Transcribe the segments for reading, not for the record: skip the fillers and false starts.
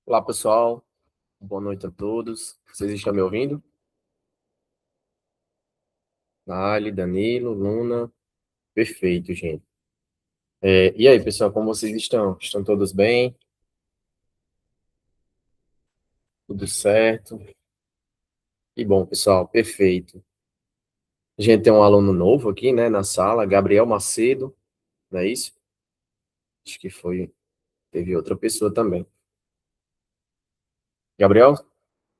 Olá, pessoal. Boa noite a todos. Vocês estão me ouvindo? Nali, Danilo, Luna. Perfeito, gente. E aí, pessoal, como vocês estão? Estão todos bem? Tudo certo? E bom, pessoal, perfeito. A gente tem um aluno novo aqui, né, na sala, Gabriel Macedo, não é isso? Acho que foi. Teve outra pessoa também. Gabriel,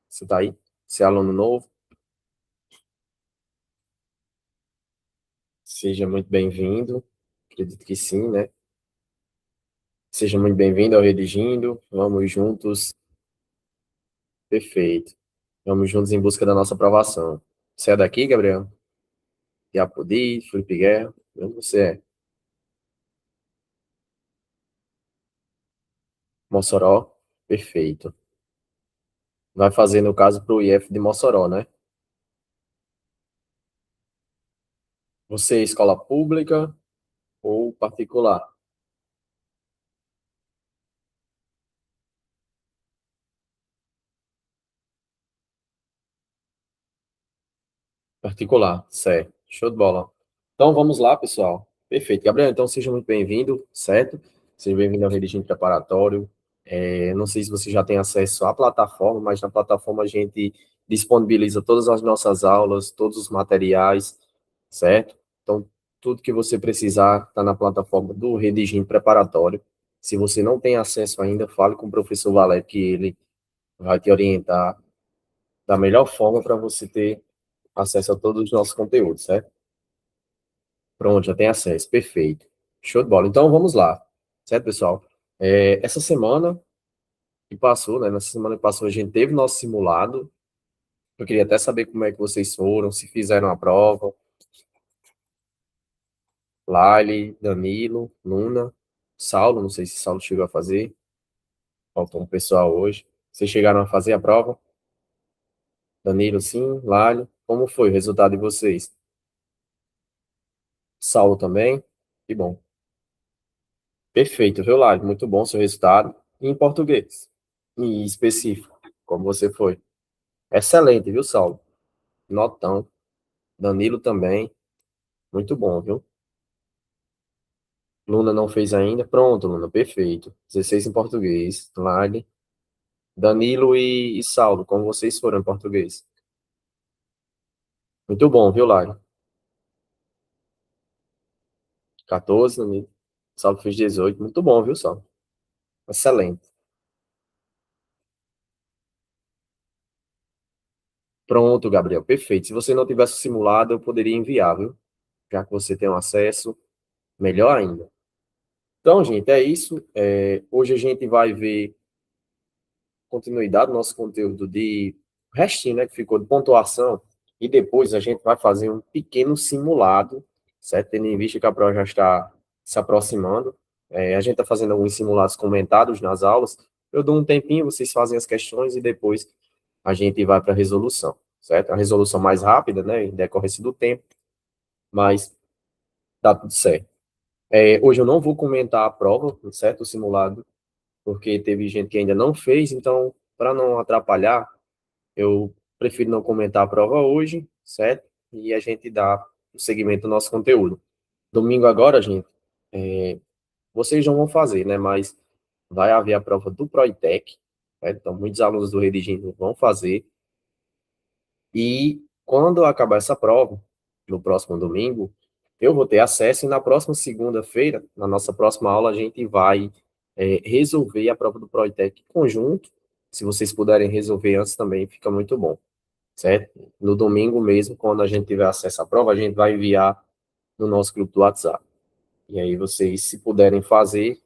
você está aí? Você é aluno novo? Seja muito bem-vindo. Acredito que sim, né? Seja muito bem-vindo ao Redigindo. Vamos juntos. Perfeito. Vamos juntos em busca da nossa aprovação. Você é daqui, Gabriel? Iapodi, Felipe Guerra? Onde você é? Mossoró? Perfeito. Vai fazer, no caso, para o IF de Mossoró, né? Você é escola pública ou particular? Particular, certo. Show de bola. Então vamos lá, pessoal. Perfeito. Gabriel, então seja muito bem-vindo, certo? Seja bem-vindo ao Redigente Preparatório. Não sei se você já tem acesso à plataforma, mas na plataforma a gente disponibiliza todas as nossas aulas, todos os materiais, certo? Então, tudo que você precisar está na plataforma do Redigente Preparatório. Se você não tem acesso ainda, fale com o professor Valério, que ele vai te orientar da melhor forma para você ter acesso a todos os nossos conteúdos, certo? Pronto, já tem acesso, perfeito. Show de bola. Então vamos lá, certo, pessoal? Essa semana que passou, né? Nessa semana que passou, a gente teve nosso simulado. Eu queria até saber como é que vocês foram, se fizeram a prova. Lali, Danilo, Luna, Saulo, não sei se Saulo chegou a fazer. Faltou um pessoal hoje. Vocês chegaram a fazer a prova? Danilo, sim. Lali, como foi o resultado de vocês? Saulo também? Que bom. Perfeito, viu, Lali? Muito bom seu resultado. E em português? Em específico, como você foi? Excelente, viu, Saulo? Notão. Danilo também. Muito bom, viu? Luna não fez ainda. Pronto, Luna, perfeito. 16 em português. Lali. Danilo e Saulo, como vocês foram em português? Muito bom, viu, Lali? 14, Danilo. Saulo fez 18. Muito bom, viu, Saulo? Excelente. Pronto, Gabriel, perfeito. Se você não tivesse simulado, eu poderia enviar, viu? Já que você tem um acesso, melhor ainda. Então, gente, é isso. Hoje a gente vai ver continuidade do nosso conteúdo de restinho, né, que ficou de pontuação, e depois a gente vai fazer um pequeno simulado, certo? Tendo em vista que a prova já está se aproximando. A gente está fazendo alguns simulados comentados nas aulas. Eu dou um tempinho, vocês fazem as questões e depois a gente vai para a resolução, certo? A resolução mais rápida, né, em decorrência do tempo, mas tá tudo certo. Hoje eu não vou comentar a prova, certo? O simulado, porque teve gente que ainda não fez, então, para não atrapalhar, eu prefiro não comentar a prova hoje, certo? E a gente dá o segmento do nosso conteúdo. Domingo agora, gente, é, vocês não vão fazer, né? Mas vai haver a prova do Proitec, certo? Então, muitos alunos do Redigindo vão fazer. E quando acabar essa prova, no próximo domingo, eu vou ter acesso e na próxima segunda-feira, na nossa próxima aula, a gente vai resolver a prova do Proitec conjunto. Se vocês puderem resolver antes também, fica muito bom, certo? No domingo mesmo, quando a gente tiver acesso à prova, a gente vai enviar no nosso grupo do WhatsApp. E aí vocês, se puderem fazer,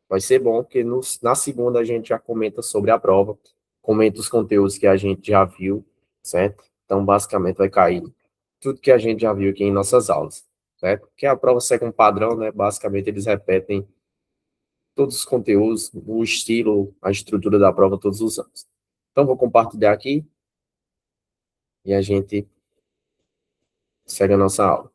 vai ser bom, porque na segunda a gente já comenta sobre a prova, comenta os conteúdos que a gente já viu, certo? Então, basicamente, vai cair tudo que a gente já viu aqui em nossas aulas, certo? Que a prova segue um padrão, né? Basicamente, eles repetem todos os conteúdos, o estilo, a estrutura da prova todos os anos. Então, vou compartilhar aqui e a gente segue a nossa aula.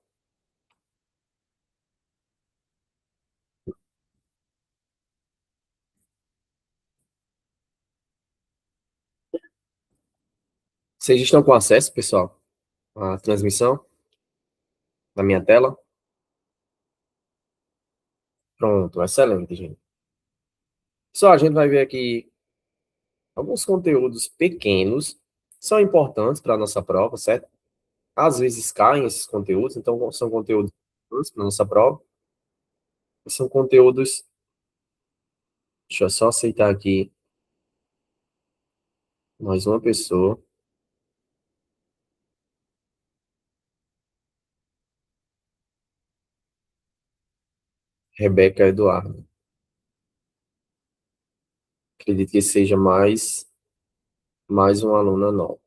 Vocês estão com acesso, pessoal, à transmissão na minha tela? Pronto, excelente, gente. Só a gente vai ver aqui alguns conteúdos pequenos, são importantes para a nossa prova, certo? Às vezes caem esses conteúdos, então são conteúdos importantes para a nossa prova. São conteúdos. Deixa eu só aceitar aqui mais uma pessoa. Rebeca Eduardo. Acredito que seja mais uma aluna nova.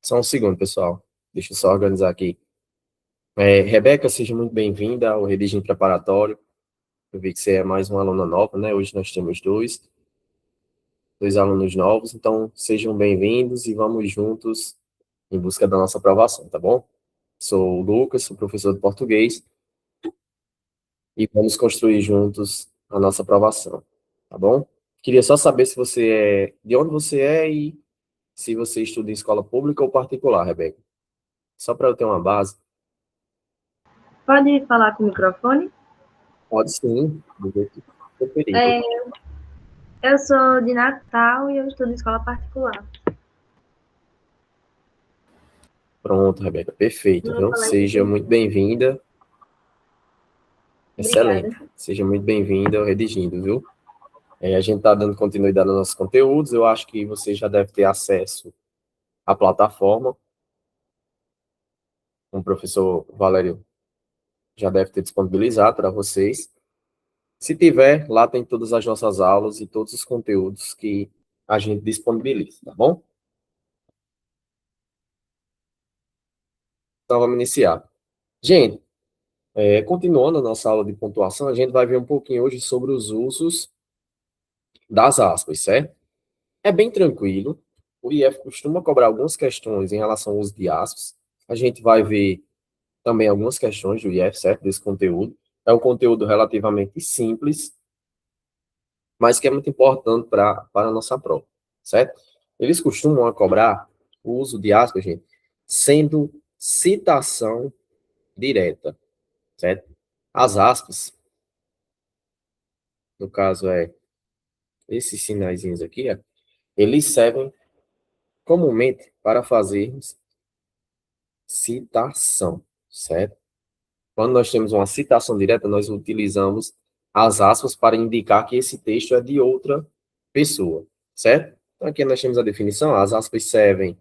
Só um segundo, pessoal. Deixa eu só organizar aqui. Rebeca, seja muito bem-vinda ao Redigem Preparatório. Eu vi que você é mais uma aluna nova, né? Hoje nós temos dois alunos novos, então sejam bem-vindos e vamos juntos em busca da nossa aprovação, tá bom? Sou o Lucas, sou professor de português e vamos construir juntos a nossa aprovação, tá bom? Queria só saber se de onde você é e se você estuda em escola pública ou particular, Rebeca. Só para eu ter uma base. Pode falar com o microfone? Pode sim, do jeito que preferir. É, eu sou de Natal e eu estudo em escola particular. Pronto, Rebeca, perfeito, No viu? Seja colégio. muito bem-vinda. Obrigada. Excelente. Seja muito bem-vinda ao Redigindo, viu? A gente está dando continuidade aos nossos conteúdos. Eu acho que você já deve ter acesso à plataforma. O professor Valério já deve ter disponibilizado para vocês. Se tiver, lá tem todas as nossas aulas e todos os conteúdos que a gente disponibiliza, tá bom? Então, vamos iniciar. Gente, continuando a nossa aula de pontuação, a gente vai ver um pouquinho hoje sobre os usos das aspas, certo? É bem tranquilo. O IF costuma cobrar algumas questões em relação ao uso de aspas. A gente vai ver também algumas questões do IF, certo? Desse conteúdo. É um conteúdo relativamente simples, mas que é muito importante para a nossa prova, certo? Eles costumam cobrar o uso de aspas, gente, sendo citação direta, certo? As aspas, no caso esses sinaizinhos aqui, ó, eles servem comumente para fazermos citação, certo? Quando nós temos uma citação direta, nós utilizamos as aspas para indicar que esse texto é de outra pessoa, certo? Então, aqui nós temos a definição, as aspas servem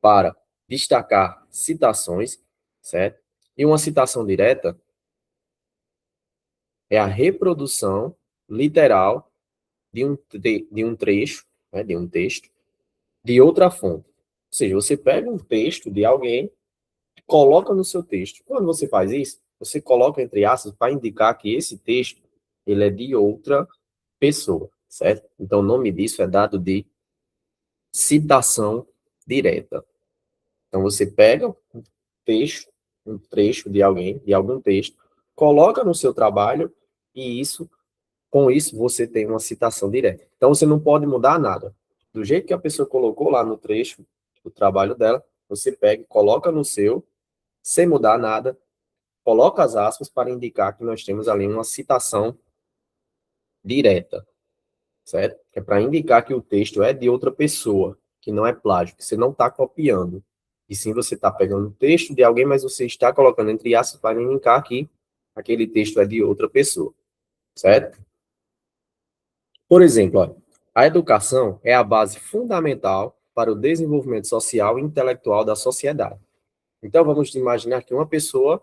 para destacar citações, certo? E uma citação direta é a reprodução literal de um trecho, né, de um texto, de outra fonte. Ou seja, você pega um texto de alguém, coloca no seu texto. Quando você faz isso, você coloca entre aspas para indicar que esse texto ele é de outra pessoa, certo? Então, o nome disso é dado de citação direta. Então, você pega texto, um trecho de alguém, de algum texto, coloca no seu trabalho e com isso você tem uma citação direta. Então você não pode mudar nada. Do jeito que a pessoa colocou lá no trecho do trabalho dela, você pega e coloca no seu, sem mudar nada, coloca as aspas para indicar que nós temos ali uma citação direta, certo? Que é para indicar que o texto é de outra pessoa, que não é plágio, que você não está copiando. E sim, você está pegando o texto de alguém, mas você está colocando entre aspas para indicar que aquele texto é de outra pessoa, certo? Por exemplo, olha, a educação é a base fundamental para o desenvolvimento social e intelectual da sociedade. Então, vamos imaginar que uma pessoa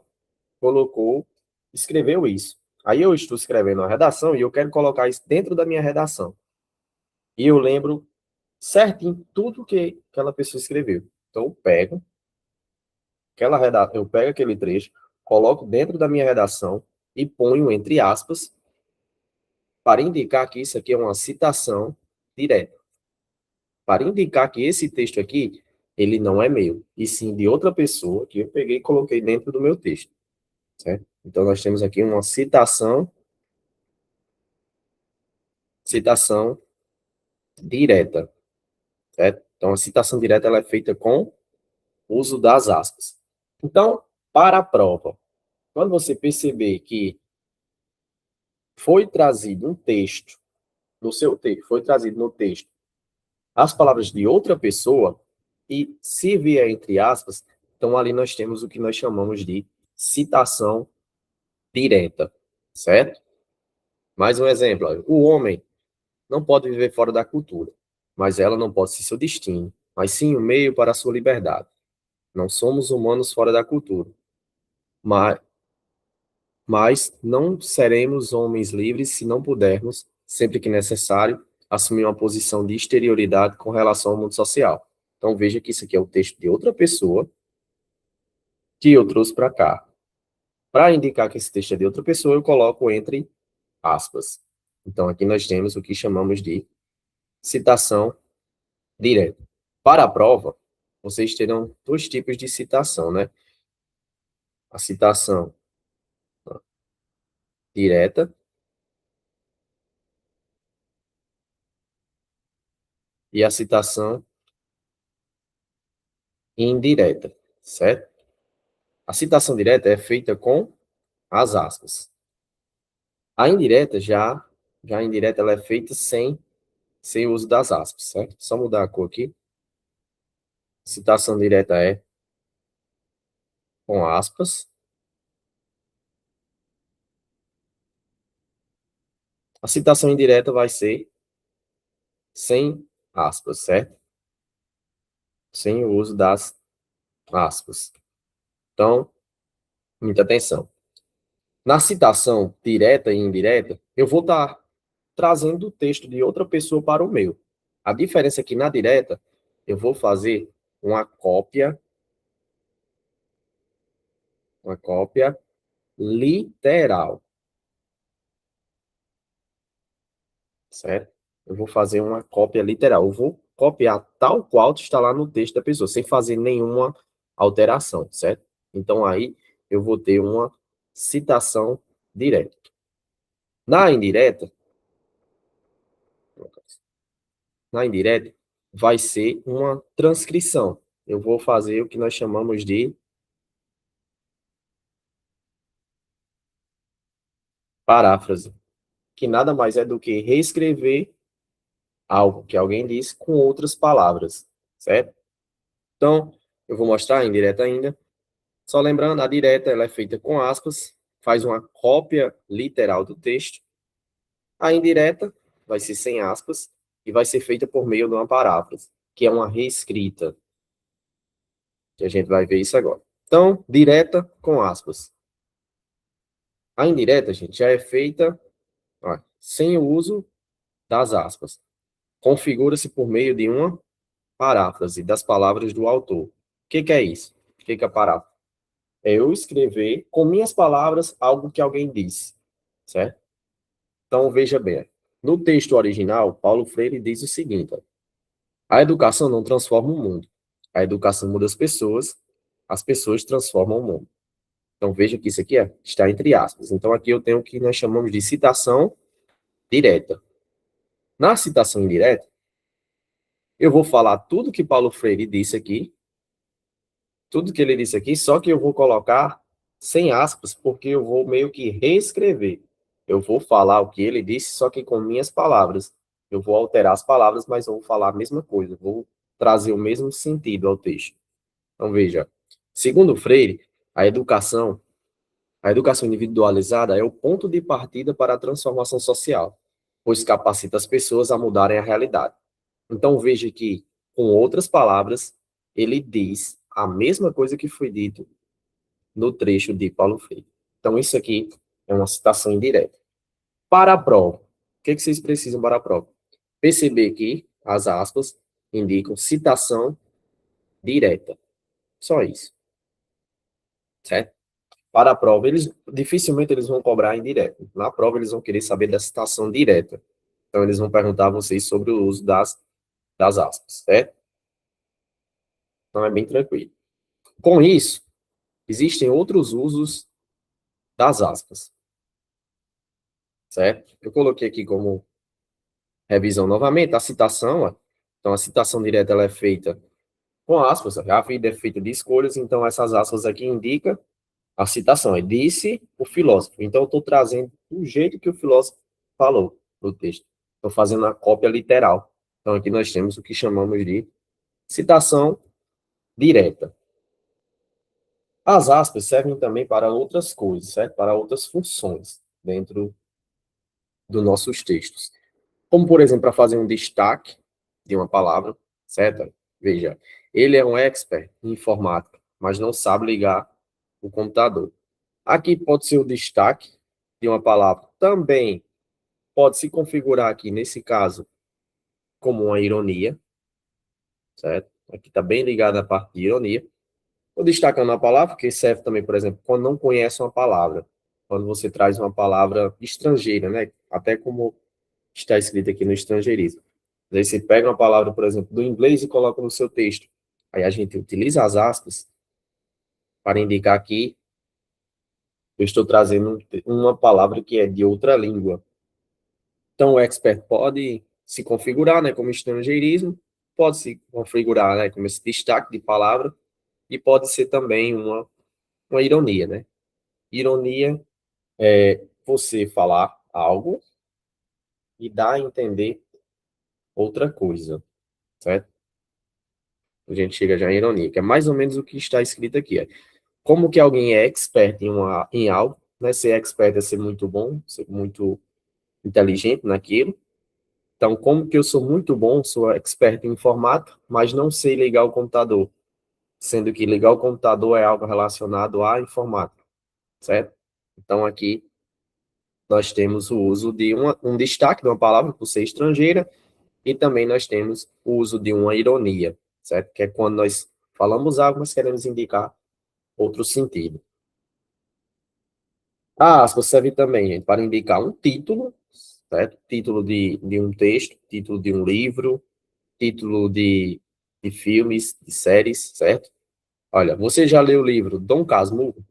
escreveu isso. Aí eu estou escrevendo a redação e eu quero colocar isso dentro da minha redação. E eu lembro certinho tudo que aquela pessoa escreveu. Então, eu pego eu pego aquele trecho, coloco dentro da minha redação e ponho entre aspas para indicar que isso aqui é uma citação direta. Para indicar que esse texto aqui, ele não é meu, e sim de outra pessoa que eu peguei e coloquei dentro do meu texto, certo? Então, nós temos aqui uma citação direta, certo? Então, a citação direta ela é feita com uso das aspas. Então, para a prova, quando você perceber que foi trazido um texto, no seu texto, foi trazido no texto as palavras de outra pessoa, e se vier entre aspas, então ali nós temos o que nós chamamos de citação direta, certo? Mais um exemplo, ó, o homem não pode viver fora da cultura, mas ela não pode ser seu destino, mas sim o meio para a sua liberdade. Não somos humanos fora da cultura, mas, mas não seremos homens livres se não pudermos, sempre que necessário, assumir uma posição de exterioridade com relação ao mundo social. Então veja que isso aqui é o texto de outra pessoa que eu trouxe para cá. Para indicar que esse texto é de outra pessoa, eu coloco entre aspas. Então aqui nós temos o que chamamos de citação direta. Para a prova, vocês terão dois tipos de citação, né? A citação direta e a citação indireta, certo? A citação direta é feita com as aspas. A indireta já a indireta ela é feita sem o uso das aspas, certo? Só mudar a cor aqui. Citação direta é com aspas. A citação indireta vai ser sem aspas, certo? Sem o uso das aspas. Então, muita atenção. Na citação direta e indireta, eu vou estar trazendo o texto de outra pessoa para o meu. A diferença é que na direta, eu vou fazer uma cópia literal, certo? Eu vou fazer uma cópia literal. Eu vou copiar tal qual está lá no texto da pessoa, sem fazer nenhuma alteração, certo? Então, aí, eu vou ter uma citação direta. Na indireta, vai ser uma transcrição. Eu vou fazer o que nós chamamos de paráfrase, que nada mais é do que reescrever algo que alguém disse com outras palavras, certo? Então, eu vou mostrar a indireta ainda. Só lembrando, a direta ela é feita com aspas, faz uma cópia literal do texto. A indireta vai ser sem aspas e vai ser feita por meio de uma paráfrase, que é uma reescrita, que a gente vai ver isso agora. Então, direta com aspas. A indireta, gente, já é feita sem o uso das aspas. Configura-se por meio de uma paráfrase das palavras do autor. O que é isso? O que é paráfrase? É eu escrever com minhas palavras algo que alguém disse, certo? Então, veja bem. No texto original, Paulo Freire diz o seguinte: a educação não transforma o mundo. A educação muda as pessoas transformam o mundo. Então, veja que isso aqui está entre aspas. Então, aqui eu tenho o que nós chamamos de citação direta. Na citação indireta, eu vou falar tudo que Paulo Freire disse aqui, tudo que ele disse aqui, só que eu vou colocar sem aspas, porque eu vou meio que reescrever. Eu vou falar o que ele disse, só que com minhas palavras. Eu vou alterar as palavras, mas eu vou falar a mesma coisa. Vou trazer o mesmo sentido ao texto. Então, veja. Segundo Freire, a educação individualizada é o ponto de partida para a transformação social, pois capacita as pessoas a mudarem a realidade. Então, veja que, com outras palavras, ele diz a mesma coisa que foi dito no trecho de Paulo Freire. Então, isso aqui é uma citação indireta. Para a prova, o que vocês precisam para a prova? Perceber que as aspas indicam citação direta. Só isso. certo? Para a prova, dificilmente eles vão cobrar indireto. Na prova, eles vão querer saber da citação direta. Então, eles vão perguntar a vocês sobre o uso das aspas, certo? Então, é bem tranquilo. Com isso, existem outros usos das aspas, certo? Eu coloquei aqui como revisão novamente a citação. Ó. Então, a citação direta ela é feita com aspas. A vida é feita de escolhas, então essas aspas aqui indicam a citação. É disse o filósofo. Então, eu estou trazendo do jeito que o filósofo falou no texto. Estou fazendo a cópia literal. Então, aqui nós temos o que chamamos de citação direta. As aspas servem também para outras coisas, certo? Para outras funções dentro dos nossos textos. Como, por exemplo, para fazer um destaque de uma palavra, certo? Veja, ele é um expert em informática, mas não sabe ligar o computador. Aqui pode ser o destaque de uma palavra. Também pode se configurar aqui, nesse caso, como uma ironia, certo? Aqui está bem ligado à parte de ironia. Estou destacando a palavra, porque serve também, por exemplo, quando não conhece uma palavra. Quando você traz uma palavra estrangeira, né? Até como está escrito aqui no estrangeirismo. Aí você pega uma palavra, por exemplo, do inglês e coloca no seu texto. Aí a gente utiliza as aspas para indicar que eu estou trazendo uma palavra que é de outra língua. Então, o expert pode se configurar, né, como estrangeirismo, pode se configurar, né, como esse destaque de palavra, e pode ser também uma ironia, né? Ironia é você falar algo e dar a entender outra coisa, certo? A gente chega já em ironia, que é mais ou menos o que está escrito aqui. Como que alguém é expert em algo, né? Ser expert é ser muito bom, ser muito inteligente naquilo. Então, como que eu sou muito bom, sou expert em informática, mas não sei ligar o computador, sendo que ligar o computador é algo relacionado à informática, certo? Então, aqui nós temos o uso de um destaque de uma palavra por ser estrangeira, e também nós temos o uso de uma ironia, certo? Que é quando nós falamos algo, mas queremos indicar outro sentido. A aspas serve também, gente, para indicar um título, certo? Título de um texto, título de um livro, título de filmes, de séries, certo? Olha, você já leu o livro Dom Casmurro?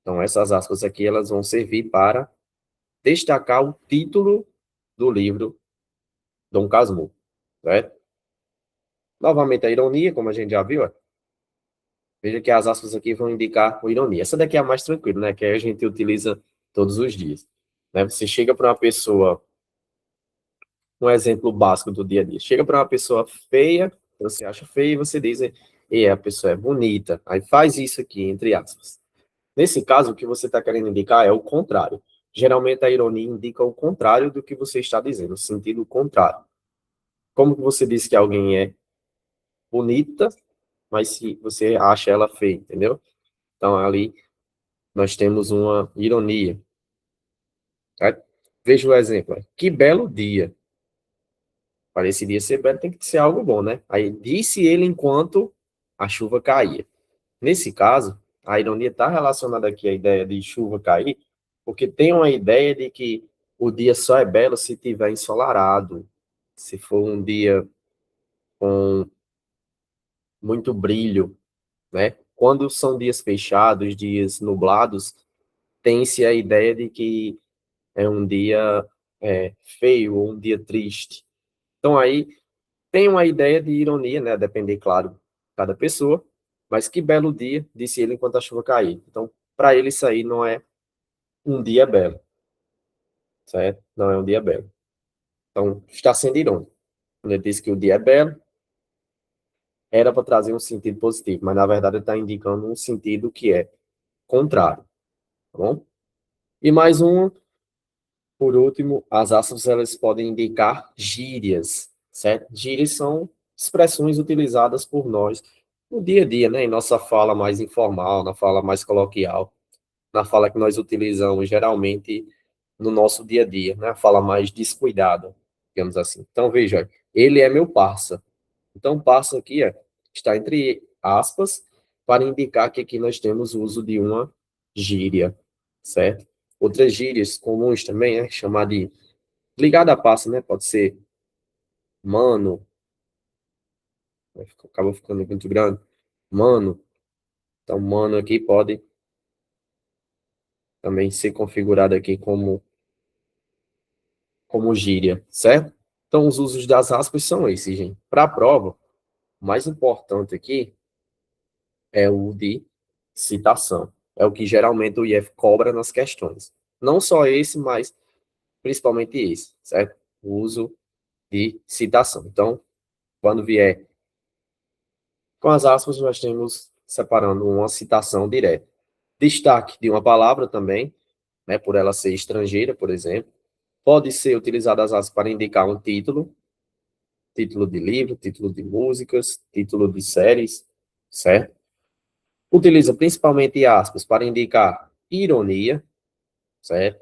Então, essas aspas aqui, elas vão servir para destacar o título do livro Dom Casmurro, certo? Novamente, a ironia, como a gente já viu, ó. Veja que as aspas aqui vão indicar a ironia. Essa daqui é a mais tranquila, né? Que a gente utiliza todos os dias. Né? Você chega para uma pessoa, um exemplo básico do dia a dia. Chega para uma pessoa feia, você acha feia, e você diz, e a pessoa é bonita. Aí faz isso aqui, entre aspas. Nesse caso, o que você está querendo indicar é o contrário. Geralmente, a ironia indica o contrário do que você está dizendo, o sentido contrário. Como que você diz que alguém é bonita, mas se você acha ela feia, entendeu? Então, ali, nós temos uma ironia. Certo? Veja o exemplo. Que belo dia. Para esse dia ser belo, tem que ser algo bom, né? Aí, disse ele enquanto a chuva caía. Nesse caso, a ironia está relacionada aqui à ideia de chuva cair, porque tem uma ideia de que o dia só é belo se tiver ensolarado, se for um dia com muito brilho, né? Quando são dias fechados, dias nublados, tem-se a ideia de que é um dia feio ou um dia triste. Então aí tem uma ideia de ironia, né? Depender, claro, de cada pessoa, mas que belo dia, disse ele enquanto a chuva caía. Então, para ele isso aí não é um dia belo, certo? Não é um dia belo. Então, está sendo irônico. Quando ele disse que o dia é belo, era para trazer um sentido positivo, mas na verdade ele está indicando um sentido que é contrário, tá bom? E mais um, por último, as aspas elas podem indicar gírias, certo? Gírias são expressões utilizadas por nós no dia a dia, né? Em nossa fala mais informal, na fala mais coloquial, na fala que nós utilizamos geralmente no nosso dia a dia, né? A fala mais descuidada, digamos assim. Então, veja, ele é meu parça. Então, parça aqui está entre aspas para indicar que aqui nós temos o uso de uma gíria, certo? Outras gírias comuns também, chamar de ligada a passo, né? Pode ser mano, acaba ficando muito grande, mano. Então, mano aqui pode também ser configurado aqui como gíria, certo? Então, os usos das aspas são esses, gente. Para a prova, o mais importante aqui é o de citação. É o que geralmente o IF cobra nas questões. Não só esse, mas principalmente esse, certo? O uso de citação. Então, quando vier com as aspas, nós temos separando uma citação direta. Destaque de uma palavra também, né, por ela ser estrangeira, por exemplo. Pode ser utilizada as aspas para indicar um título, título de livro, título de músicas, título de séries, certo? Utiliza principalmente aspas para indicar ironia, certo?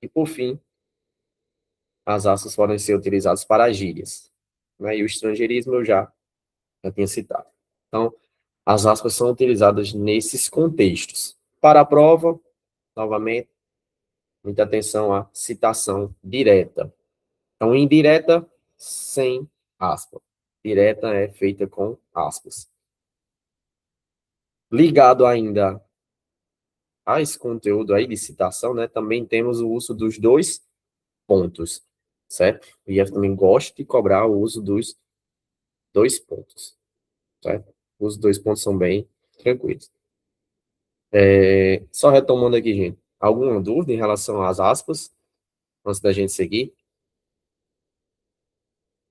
E, por fim, as aspas podem ser utilizadas para gírias, né? E o estrangeirismo eu já tinha citado. Então, as aspas são utilizadas nesses contextos. Para a prova, novamente, muita atenção à citação direta. Então, indireta, sem aspas. Direta é feita com aspas. Ligado ainda a esse conteúdo aí de citação, né, também temos o uso dos dois pontos, certo? O IF também gosta de cobrar o uso dos dois pontos, certo? Os dois pontos são bem tranquilos. Só retomando aqui, gente. Alguma dúvida em relação às aspas, antes da gente seguir?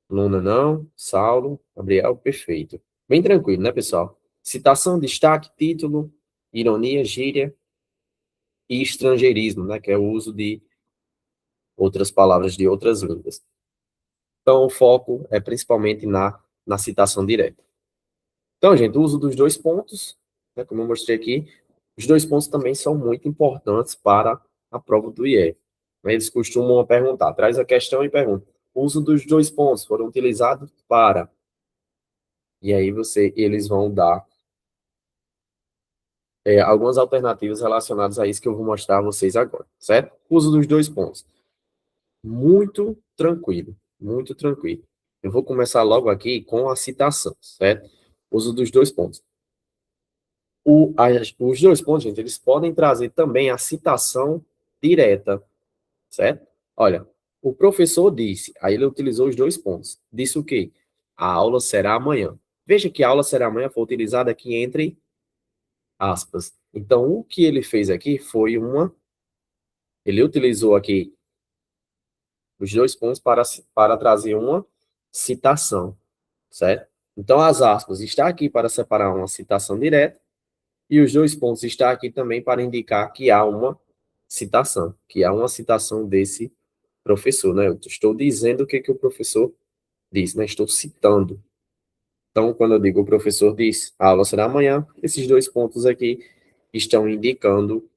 Luna não, Saulo, Gabriel, perfeito. Bem tranquilo, né, pessoal? Citação, destaque, título, ironia, gíria e estrangeirismo, né, que é o uso de outras palavras de outras línguas. Então, o foco é principalmente na citação direta. Então, gente, o uso dos dois pontos, né, como eu mostrei aqui, os dois pontos também são muito importantes para a prova do IE. Eles costumam perguntar, traz a questão e pergunta, o uso dos dois pontos foram utilizados para... E aí eles vão dar algumas alternativas relacionadas a isso que eu vou mostrar a vocês agora, certo? Uso dos dois pontos. Muito tranquilo, muito tranquilo. Eu vou começar logo aqui com a citação, certo? Uso dos dois pontos. Os dois pontos, gente, eles podem trazer também a citação direta, certo? Olha, o professor disse, aí ele utilizou os dois pontos. Disse o quê? A aula será amanhã. Veja que a aula será amanhã foi utilizada aqui entre aspas. Então, o que ele fez aqui foi ele utilizou aqui os dois pontos para trazer uma citação, certo? Então, as aspas está aqui para separar uma citação direta e os dois pontos está aqui também para indicar que há uma citação, que há uma citação desse professor, né? Eu estou dizendo o que o professor disse, né? Estou citando. Então, quando eu digo o professor diz, a aula será amanhã, esses dois pontos aqui estão indicando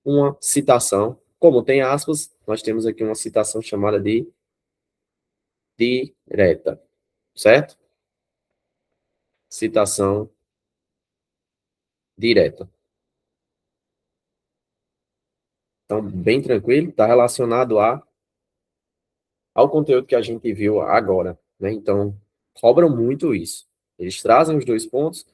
uma citação. Como tem aspas, nós temos aqui uma citação chamada de direta, certo? Citação direta. Então, bem tranquilo, está relacionado ao conteúdo que a gente viu agora, né? Então, cobram muito isso. Eles trazem os dois pontos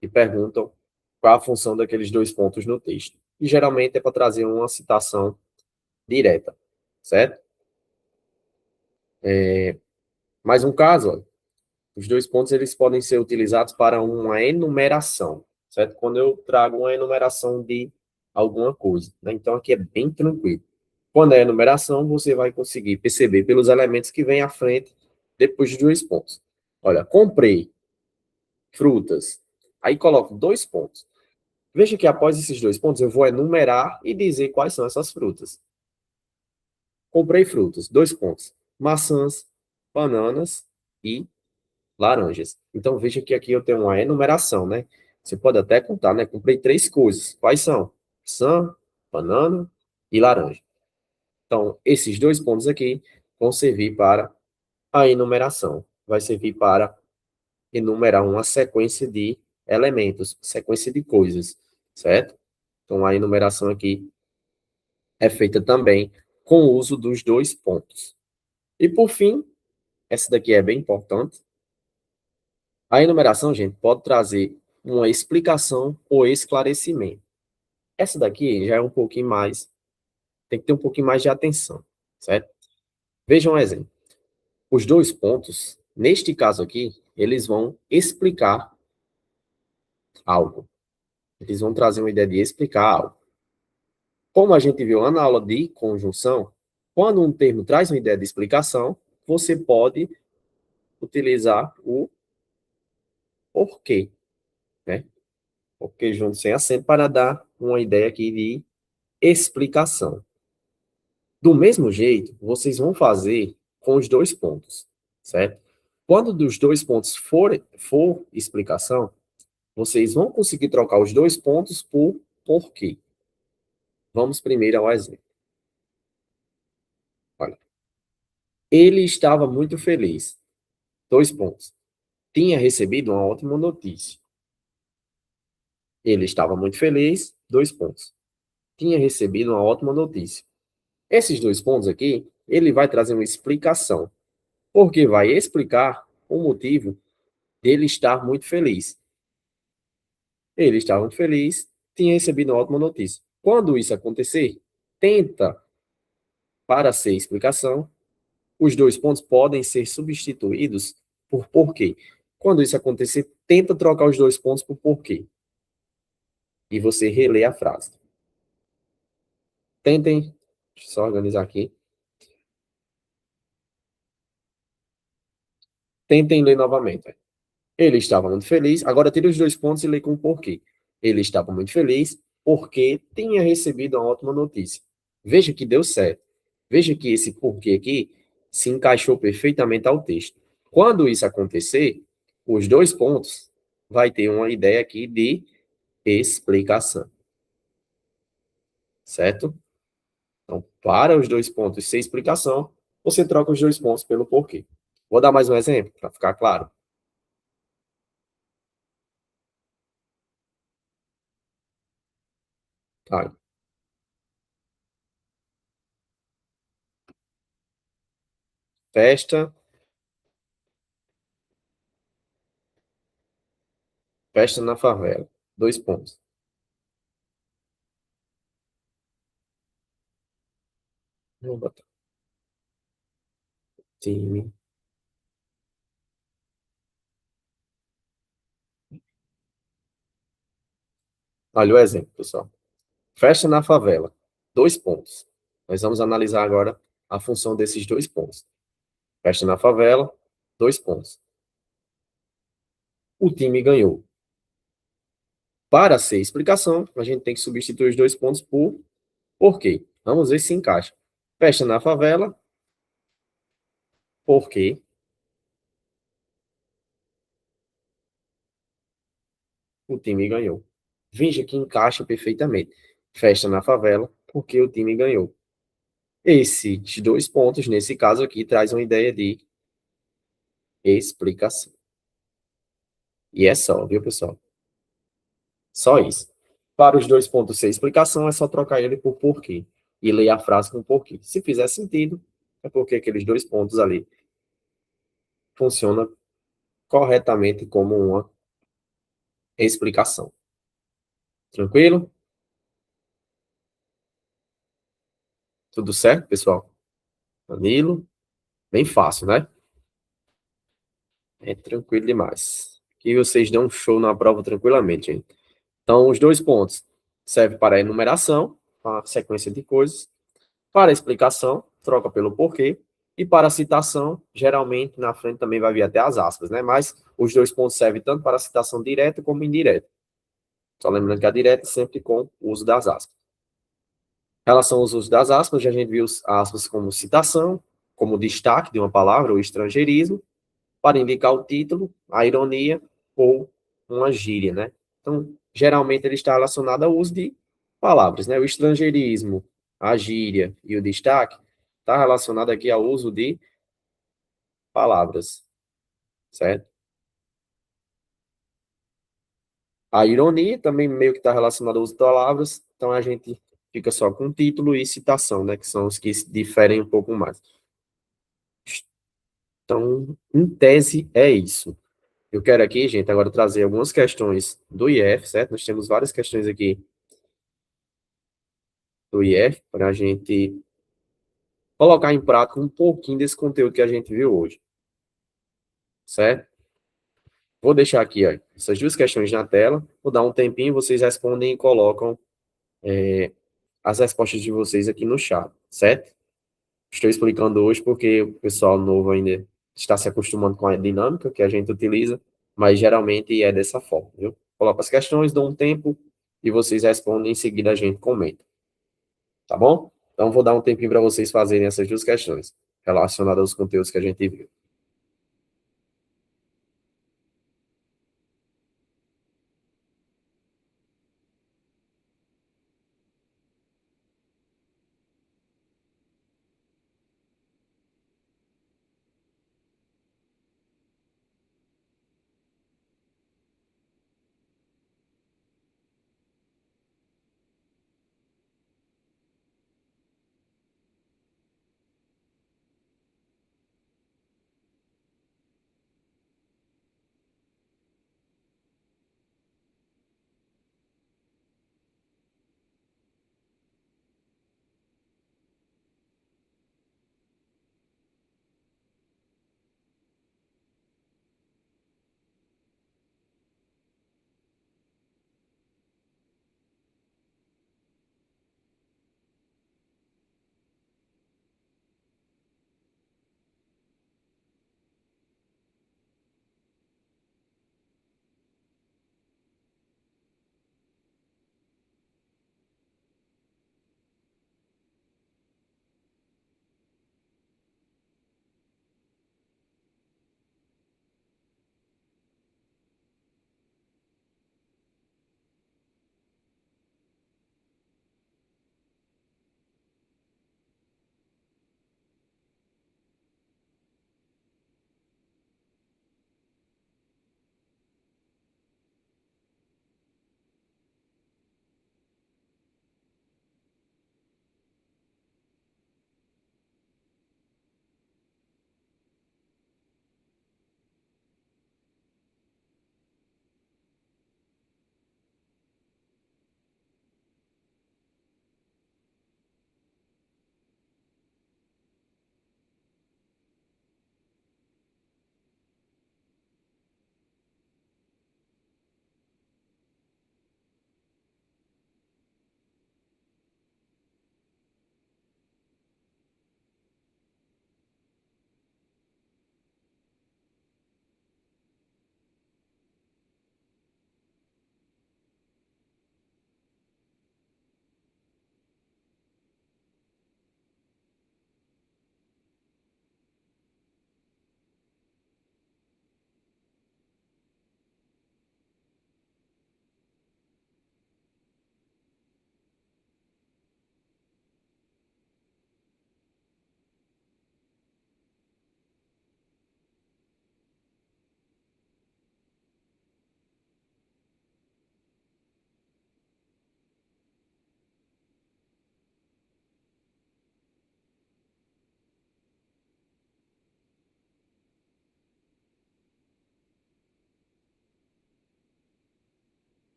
e perguntam qual a função daqueles dois pontos no texto. E geralmente é para trazer uma citação direta, certo? Mais um caso, ó, os dois pontos eles podem ser utilizados para uma enumeração, certo? Quando eu trago uma enumeração de alguma coisa, né? Então aqui é bem tranquilo. Quando é enumeração, você vai conseguir perceber pelos elementos que vêm à frente depois de dois pontos. Olha, comprei frutas. Aí coloco dois pontos. Veja que após esses dois pontos eu vou enumerar e dizer quais são essas frutas. Comprei frutas, dois pontos. Maçãs, bananas e laranjas. Então, veja que aqui eu tenho uma enumeração, né? Você pode até contar, né? Comprei três coisas. Quais são? Maçã, banana e laranja. Então, esses dois pontos aqui vão servir para a enumeração. Vai servir para enumerar uma sequência de elementos, sequência de coisas, certo? Então, a enumeração aqui é feita também com o uso dos dois pontos. E, por fim, essa daqui é bem importante. A enumeração, gente, pode trazer uma explicação ou esclarecimento. Essa daqui já é um pouquinho mais, tem que ter um pouquinho mais de atenção, certo? Vejam um exemplo. Os dois pontos, neste caso aqui, eles vão explicar algo. Eles vão trazer uma ideia de explicar algo. Como a gente viu lá na aula de conjunção, quando um termo traz uma ideia de explicação, você pode utilizar o porquê, né? Porque junto sem acento para dar uma ideia aqui de explicação. Do mesmo jeito, vocês vão fazer com os dois pontos, certo? Quando dos dois pontos for explicação, vocês vão conseguir trocar os dois pontos por porquê. Vamos primeiro ao exemplo. Olha. Ele estava muito feliz. Dois pontos. Tinha recebido uma ótima notícia. Ele estava muito feliz. Dois pontos. Tinha recebido uma ótima notícia. Esses dois pontos aqui, ele vai trazer uma explicação, porque vai explicar o motivo dele estar muito feliz. Ele estava muito feliz, tinha recebido uma ótima notícia. Quando isso acontecer, tenta, para ser explicação, os dois pontos podem ser substituídos por porquê. Quando isso acontecer, tenta trocar os dois pontos por porquê. E você relê a frase. Tentem, deixa eu só organizar aqui. Tentem ler novamente. Ele estava muito feliz. Agora tira os dois pontos e lê com o porquê. Ele estava muito feliz porque tinha recebido uma ótima notícia. Veja que deu certo. Veja que esse porquê aqui se encaixou perfeitamente ao texto. Quando isso acontecer, os dois pontos vai ter uma ideia aqui de explicação. Certo? Então, para os dois pontos ser explicação, você troca os dois pontos pelo porquê. Vou dar mais um exemplo para ficar claro. Tá. Festa, festa na favela. Dois pontos. Vou botar time. Olha o exemplo, pessoal. Festa na favela. Dois pontos. Nós vamos analisar agora a função desses dois pontos. Festa na favela, dois pontos. O time ganhou. Para ser explicação, a gente tem que substituir os dois pontos por quê. Vamos ver se encaixa. Festa na favela, porque o time ganhou. Veja que encaixa perfeitamente. Festa na favela, porque o time ganhou. Esses dois pontos, nesse caso aqui, traz uma ideia de explicação. E é só, viu, pessoal? Só isso. Para os dois pontos sem explicação, é só trocar ele por porquê. E ler a frase com porquê. Se fizer sentido, é porque aqueles dois pontos ali funcionam corretamente como uma explicação. Tranquilo? Tudo certo, pessoal? Danilo? Bem fácil, né? É tranquilo demais. Que vocês dão um show na prova tranquilamente, hein? Então, os dois pontos servem para a enumeração, a sequência de coisas. Para a explicação, troca pelo porquê. E para a citação, geralmente na frente também vai vir até as aspas, né? Mas os dois pontos servem tanto para a citação direta como indireta. Só lembrando que a direta é sempre com o uso das aspas. Em relação aos usos das aspas, já a gente viu as aspas como citação, como destaque de uma palavra, ou estrangeirismo, para indicar o título, a ironia ou uma gíria, né? Então, geralmente ele está relacionado ao uso de palavras, né? O estrangeirismo, a gíria e o destaque está relacionado aqui ao uso de palavras, certo? A ironia também meio que está relacionada ao uso de palavras, então a gente fica só com título e citação, né, que são os que se diferem um pouco mais. Então, em tese, é isso. Eu quero aqui, gente, agora trazer algumas questões do IF, certo? Nós temos várias questões aqui do IF para a gente colocar em prática um pouquinho desse conteúdo que a gente viu hoje, certo? Vou deixar aqui, ó, essas duas questões na tela, vou dar um tempinho, vocês respondem e colocam as respostas de vocês aqui no chat, certo? Estou explicando hoje porque o pessoal novo ainda está se acostumando com a dinâmica que a gente utiliza, mas geralmente é dessa forma, viu? Coloco as questões, dou um tempo e vocês respondem, em seguida a gente comenta, tá bom? Então, vou dar um tempinho para vocês fazerem essas duas questões relacionadas aos conteúdos que a gente viu.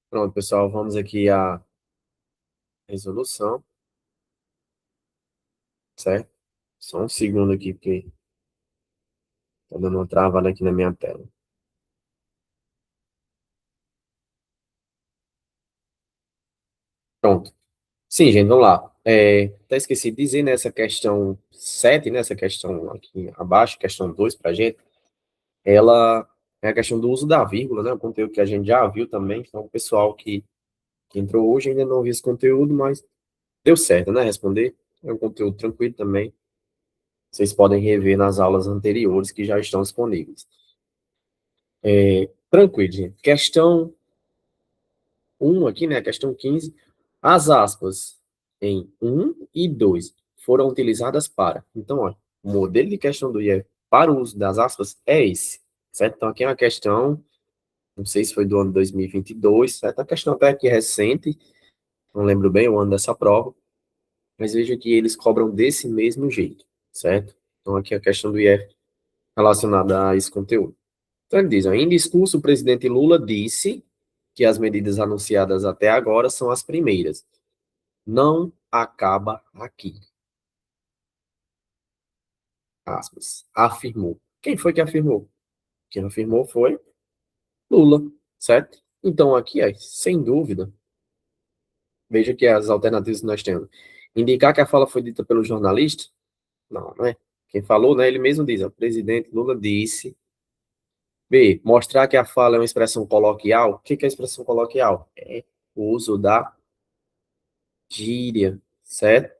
Pronto, pessoal, vamos aqui à resolução, certo? Só um segundo aqui, porque está dando uma travada aqui na minha tela. Pronto. Sim, gente, vamos lá. Até esqueci de dizer nessa questão 7, né, essa questão aqui abaixo, questão 2 para a gente, ela é a questão do uso da vírgula, né, o conteúdo que a gente já viu também, então o pessoal que entrou hoje ainda não viu esse conteúdo, mas deu certo, né, responder. É um conteúdo tranquilo também, vocês podem rever nas aulas anteriores que já estão disponíveis. Tranquilo, gente. Questão 1 aqui, né, questão 15. As aspas em 1 e 2 foram utilizadas para. Então, ó, o modelo de questão do IF para o uso das aspas é esse, certo? Então, aqui é uma questão, não sei se foi do ano 2022, certo? A questão até aqui é recente, não lembro bem o ano dessa prova, mas veja que eles cobram desse mesmo jeito, certo? Então, aqui é a questão do IF relacionada a esse conteúdo. Então, ele diz, ó, em discurso, o presidente Lula disse que as medidas anunciadas até agora são as primeiras. Não acaba aqui. Aspas. Afirmou. Quem foi que afirmou? Quem afirmou foi Lula, certo? Então, aqui é, sem dúvida, veja que as alternativas que nós temos. Indicar que a fala foi dita pelo jornalista? Não, não é. Quem falou, né? Ele mesmo diz, o presidente Lula disse. B. Mostrar que a fala é uma expressão coloquial. O que é expressão coloquial? É o uso da gíria, certo?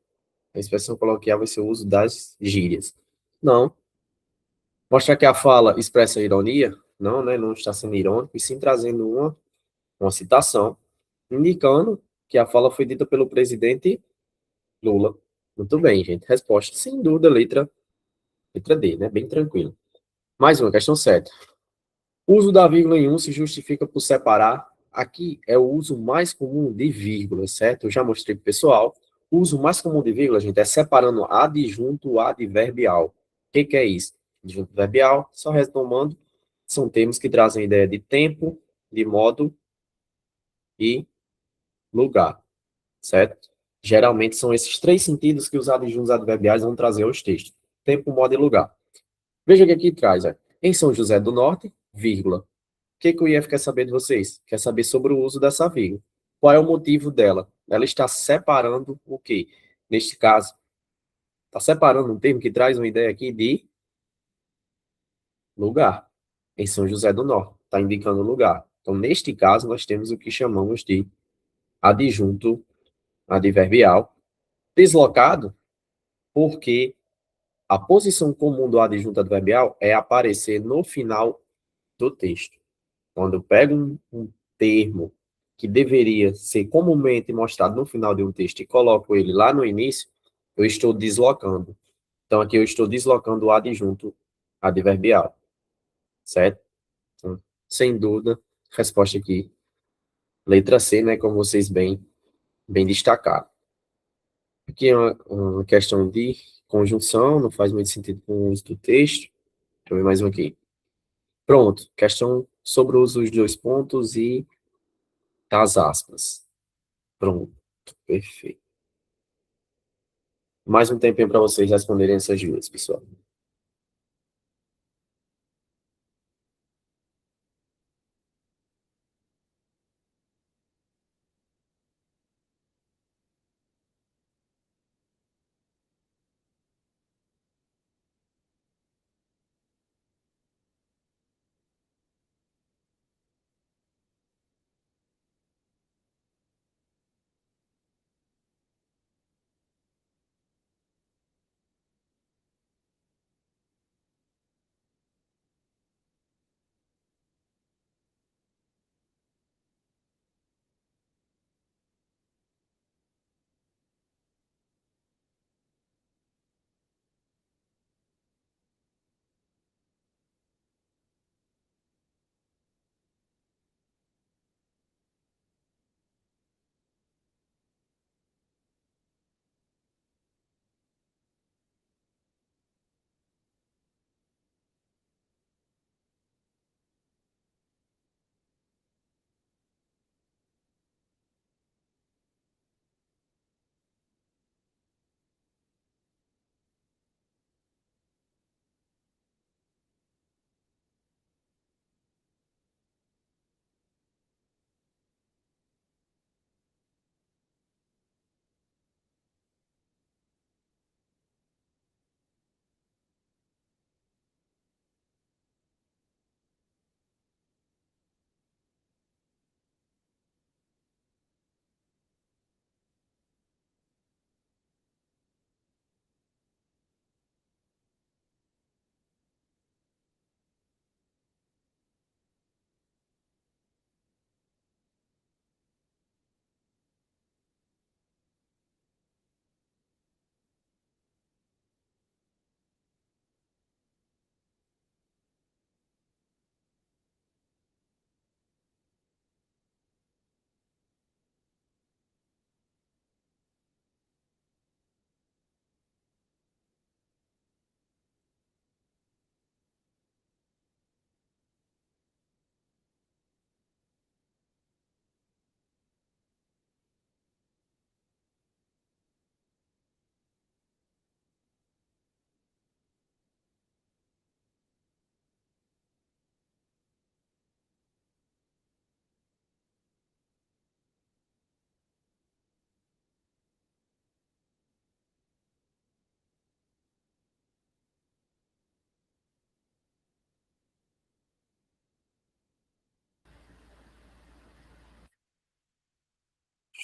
A expressão coloquial vai ser o uso das gírias. Não. Mostrar que a fala expressa ironia? Não, né? Não está sendo irônico, e sim trazendo uma citação, indicando que a fala foi dita pelo presidente Lula. Muito bem, gente. Resposta, sem dúvida, letra D, né? Bem tranquilo. Mais uma, questão 7. O uso da vírgula em um se justifica por separar. Aqui é o uso mais comum de vírgula, certo? Eu já mostrei para o pessoal. O uso mais comum de vírgula, gente, é separando adjunto adverbial. O que é isso? Adjunto adverbial, só retomando, são termos que trazem a ideia de tempo, de modo e lugar, certo? Geralmente são esses três sentidos que os adjuntos adverbiais vão trazer aos textos. Tempo, modo e lugar. Veja o que aqui traz. Em São José do Norte, vírgula. O que o IF quer saber de vocês? Quer saber sobre o uso dessa vírgula. Qual é o motivo dela? Ela está separando o quê? Neste caso, está separando um termo que traz uma ideia aqui de lugar. Em São José do Norte. Está indicando lugar. Então, neste caso, nós temos o que chamamos de adjunto adverbial deslocado, porque a posição comum do adjunto adverbial é aparecer no final do texto. Quando eu pego um termo que deveria ser comumente mostrado no final de um texto e coloco ele lá no início, eu estou deslocando. Então, aqui eu estou deslocando o adjunto adverbial, certo? Então, sem dúvida, resposta aqui, letra C, né, como vocês bem destacaram. Aqui é uma questão de conjunção, não faz muito sentido com o uso do texto. Deixa eu ver mais um aqui. Pronto, questão sobre o uso dos dois pontos e das aspas. Pronto, perfeito. Mais um tempinho para vocês responderem essas duas, pessoal.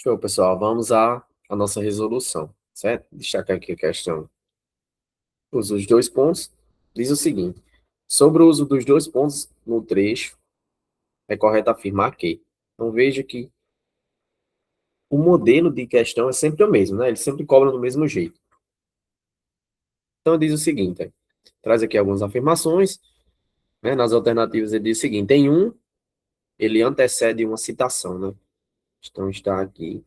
Show, pessoal. Vamos à nossa resolução, certo? Destacar aqui a questão. Usa os dois pontos. Diz o seguinte: sobre o uso dos dois pontos no trecho, é correto afirmar que. Então, veja que o modelo de questão é sempre o mesmo, né? Ele sempre cobra do mesmo jeito. Então, diz o seguinte: traz aqui algumas afirmações, né? Nas alternativas, ele diz o seguinte: em um, ele antecede uma citação, né? Então, está aqui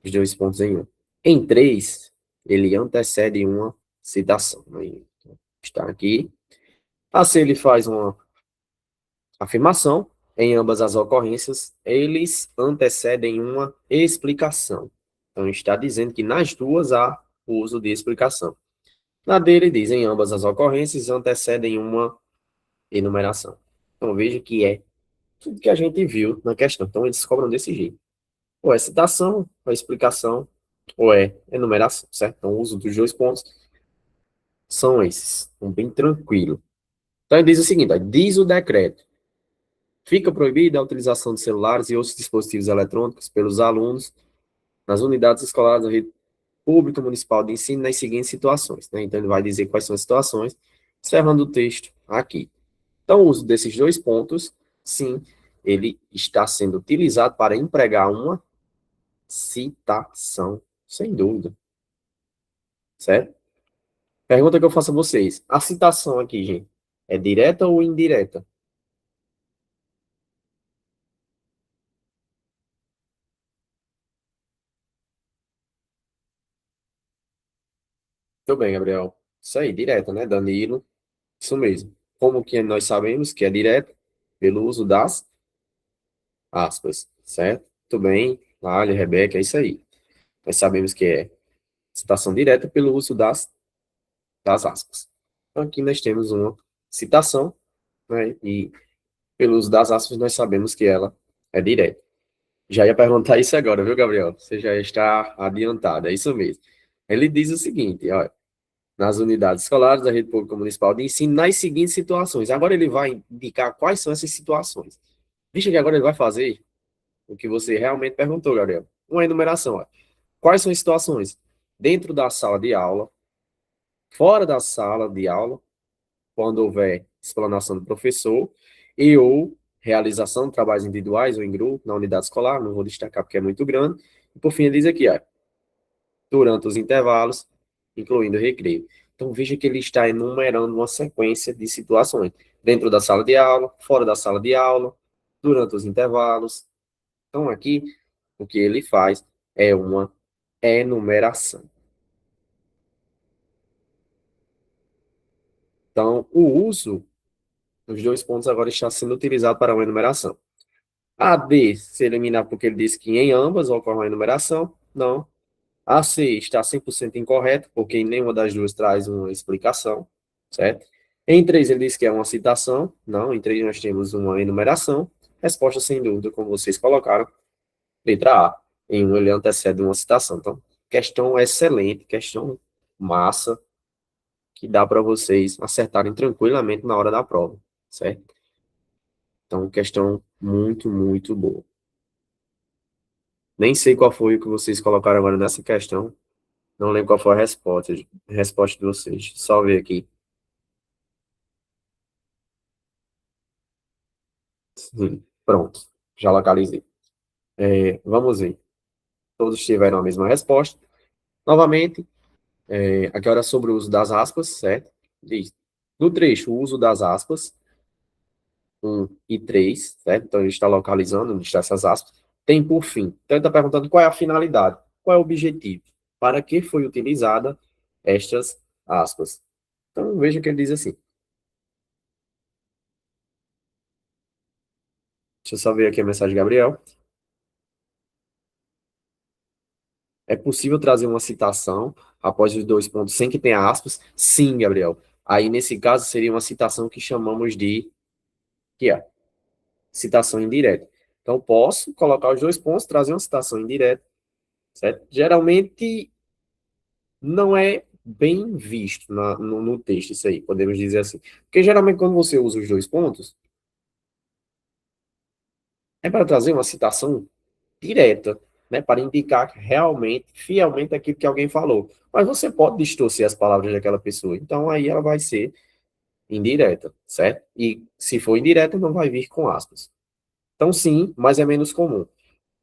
os dois pontos em um. Em três, ele antecede uma citação, né? Então, está aqui. Assim, ele faz uma afirmação. Em ambas as ocorrências, eles antecedem uma explicação. Então, está dizendo que nas duas há o uso de explicação. Na dele, diz, em ambas as ocorrências antecedem uma enumeração. Então, veja que é tudo que a gente viu na questão. Então, eles cobram desse jeito. Ou é citação, ou é explicação, ou é enumeração, certo? Então, o uso dos dois pontos são esses. Então, bem tranquilo. Então, ele diz o seguinte, ó, diz o decreto. Fica proibida a utilização de celulares e outros dispositivos eletrônicos pelos alunos nas unidades escolares da rede pública municipal de ensino nas seguintes situações, né? Então, ele vai dizer quais são as situações, encerrando o texto aqui. Então, o uso desses dois pontos, sim, ele está sendo utilizado para empregar uma citação, sem dúvida, certo? Pergunta que eu faço a vocês. A citação aqui, gente, é direta ou indireta? Muito bem, Gabriel. Isso aí, direta, né? Danilo, isso mesmo. Como que nós sabemos que é direta? Pelo uso das aspas, certo? Muito bem, Lália, Rebeca, é isso aí. Nós sabemos que é citação direta pelo uso das aspas. Então, aqui nós temos uma citação, né? E pelo uso das aspas nós sabemos que ela é direta. Já ia perguntar isso agora, viu, Gabriel? Você já está adiantado, é isso mesmo. Ele diz o seguinte, ó, nas unidades escolares da rede pública municipal de ensino, nas seguintes situações. Agora ele vai indicar quais são essas situações. Veja que agora ele vai fazer o que você realmente perguntou, Gabriel. Uma enumeração, ó. Quais são as situações? Dentro da sala de aula, fora da sala de aula, quando houver explanação do professor, e ou realização de trabalhos individuais ou em grupo na unidade escolar, não vou destacar porque é muito grande. E por fim, ele diz aqui, ó, durante os intervalos, incluindo o recreio. Então, veja que ele está enumerando uma sequência de situações. Dentro da sala de aula, fora da sala de aula, durante os intervalos. Então, aqui, o que ele faz é uma enumeração. Então, o uso dos dois pontos agora está sendo utilizado para uma enumeração. A D se eliminar porque ele disse que em ambas ocorre uma enumeração. Não. A C está 100% incorreto, porque em nenhuma das duas traz uma explicação, certo? Em 3 ele diz que é uma citação. Não, em 3 nós temos uma enumeração. Resposta sem dúvida, como vocês colocaram. Letra A. Em 1 ele antecede uma citação. Então, questão excelente, questão massa, que dá para vocês acertarem tranquilamente na hora da prova, certo? Então, questão muito, muito boa. Nem sei qual foi o que vocês colocaram agora nessa questão. Não lembro qual foi a resposta de vocês. Só ver aqui. Sim, pronto. Já localizei. Vamos ver. Todos tiveram a mesma resposta. Novamente, aqui era sobre o uso das aspas, certo? Diz. No trecho, o uso das aspas, 1 e 3, certo? Então, a gente está localizando onde estão essas aspas. Tem por fim. Então, ele está perguntando qual é a finalidade, qual é o objetivo, para que foi utilizada estas aspas. Então, veja que ele diz assim. Deixa eu só ver aqui a mensagem de Gabriel. É possível trazer uma citação após os dois pontos sem que tenha aspas? Sim, Gabriel. Aí, nesse caso, seria uma citação que chamamos de que é citação indireta. Então, posso colocar os dois pontos, trazer uma citação indireta, certo? Geralmente, não é bem visto no texto isso aí, podemos dizer assim. Porque, geralmente, quando você usa os dois pontos, é para trazer uma citação direta. né, para indicar realmente, fielmente aquilo que alguém falou. Mas você pode distorcer as palavras daquela pessoa. Então, aí ela vai ser indireta, certo? E se for indireta, não vai vir com aspas. Então, sim, mas é menos comum.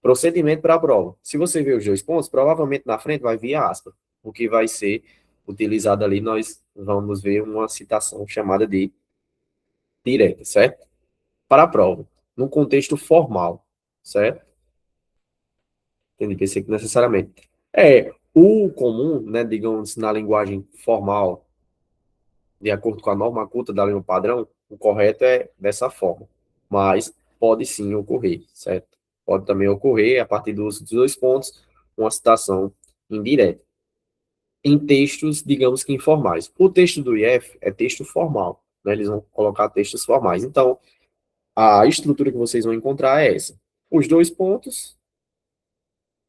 Procedimento para a prova. Se você ver os dois pontos, provavelmente na frente vai vir a aspa. O que vai ser utilizado ali, nós vamos ver uma citação chamada de direta, certo? Para a prova, no contexto formal, certo? Entendi, pensei que necessariamente. O comum, né, digamos, na linguagem formal, de acordo com a norma culta da língua padrão, o correto é dessa forma. Mas pode sim ocorrer, certo? Pode também ocorrer, a partir do uso dos dois pontos, uma citação indireta. Em textos, digamos que informais. O texto do IF é texto formal, né? Eles vão colocar textos formais. Então, a estrutura que vocês vão encontrar é essa. Os dois pontos,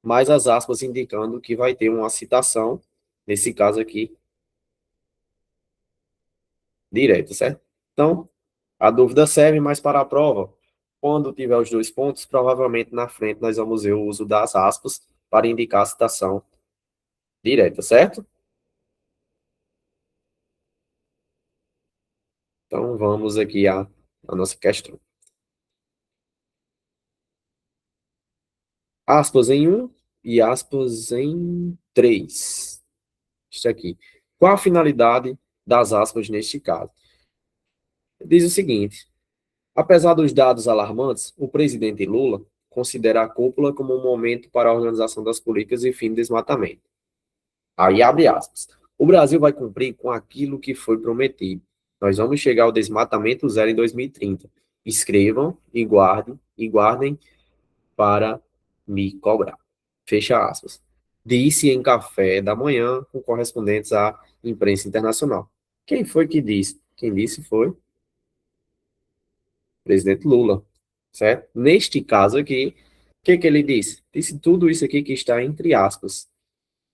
mais as aspas indicando que vai ter uma citação, nesse caso aqui, direta, certo? Então, a dúvida serve mais para a prova. Quando tiver os dois pontos, provavelmente na frente nós vamos ver o uso das aspas para indicar a citação direta, certo? Então, vamos aqui à nossa questão. Aspas em um e aspas em 3. Isso aqui. Qual a finalidade das aspas neste caso? Diz o seguinte: apesar dos dados alarmantes, o presidente Lula considera a cúpula como um momento para a organização das políticas e fim do desmatamento. Aí abre aspas. O Brasil vai cumprir com aquilo que foi prometido. Nós vamos chegar ao desmatamento zero em 2030. Escrevam e guardem para me cobrar. Fecha aspas. Disse em café da manhã com correspondentes à imprensa internacional. Quem foi que disse? Quem disse foi o presidente Lula, certo? Neste caso aqui, o que que ele disse? Disse tudo isso aqui que está entre aspas.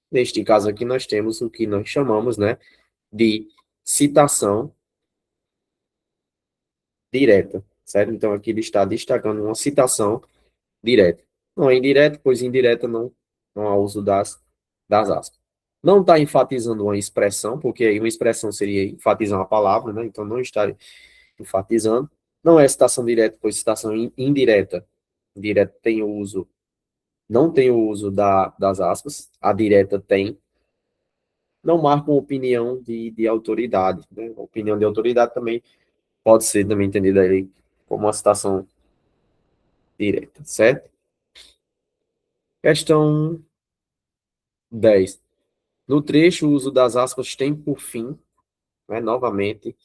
Neste caso aqui, nós temos o que nós chamamos, né, de citação direta, certo? Então, aqui ele está destacando uma citação direta. Não é indireta, pois indireta não há uso das aspas. Não está enfatizando uma expressão, porque aí uma expressão seria enfatizar uma palavra, né? Então, não está enfatizando. Não é citação direta, pois citação indireta. Direta tem o uso, não tem o uso das aspas, a direta tem. Não marca uma opinião de autoridade, né? A opinião de autoridade também pode ser também entendida aí como uma citação direta, certo? Questão 10. No trecho, o uso das aspas tem por fim, né, novamente,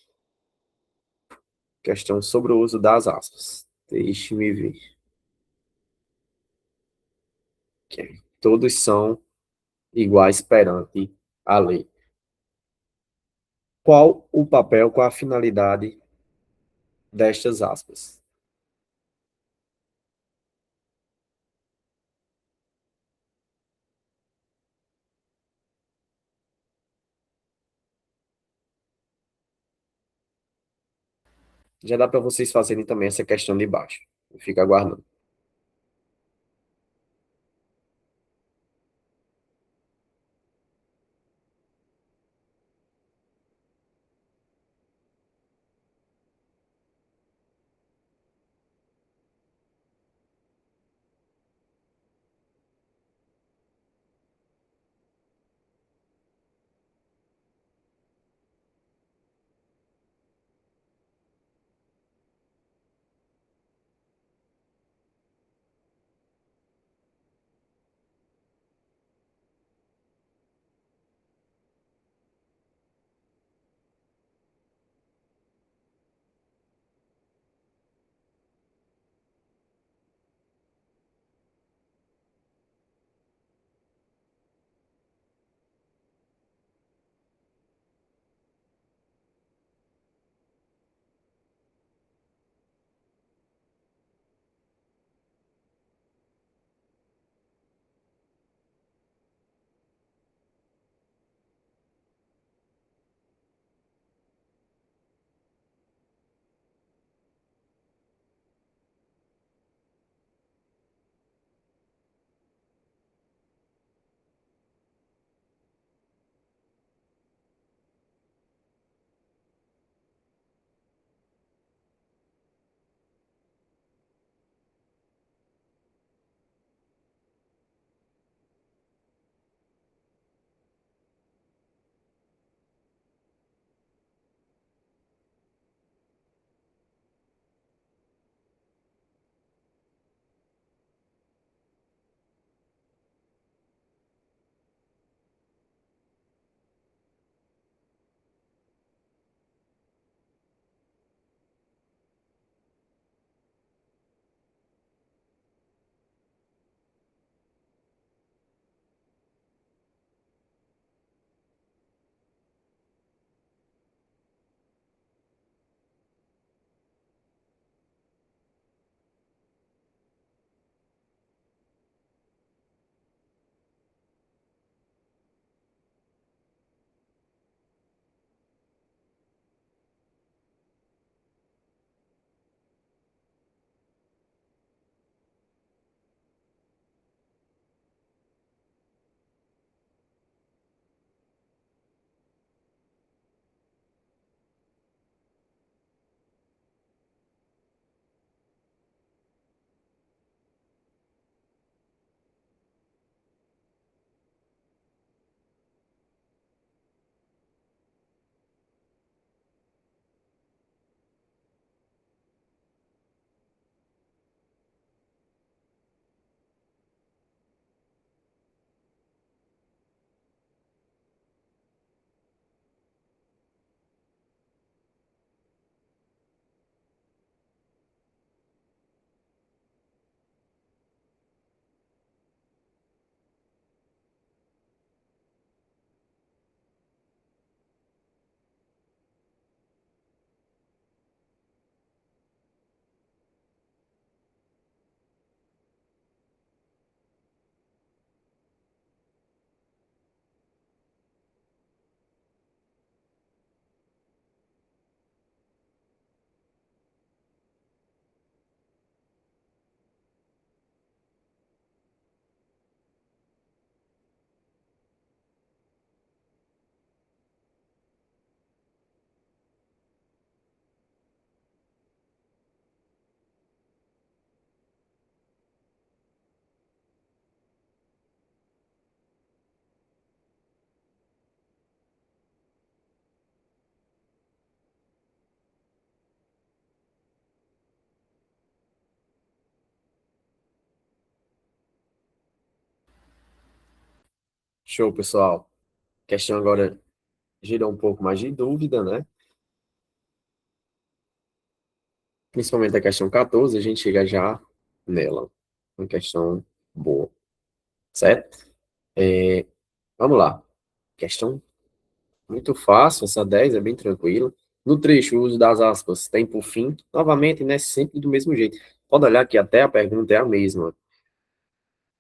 questão sobre o uso das aspas. Deixe-me ver. Ok. Todos são iguais perante a lei. Qual o papel, qual a finalidade destas aspas? Já dá para vocês fazerem também essa questão de baixo. Fica aguardando. Show, pessoal. A questão agora gira um pouco mais de dúvida, né? Principalmente a questão 14, a gente chega já nela. Uma questão boa, certo? Vamos lá. Questão muito fácil, essa 10 é bem tranquila. No trecho, o uso das aspas tem por fim, novamente, né? Sempre do mesmo jeito. Pode olhar que até a pergunta é a mesma.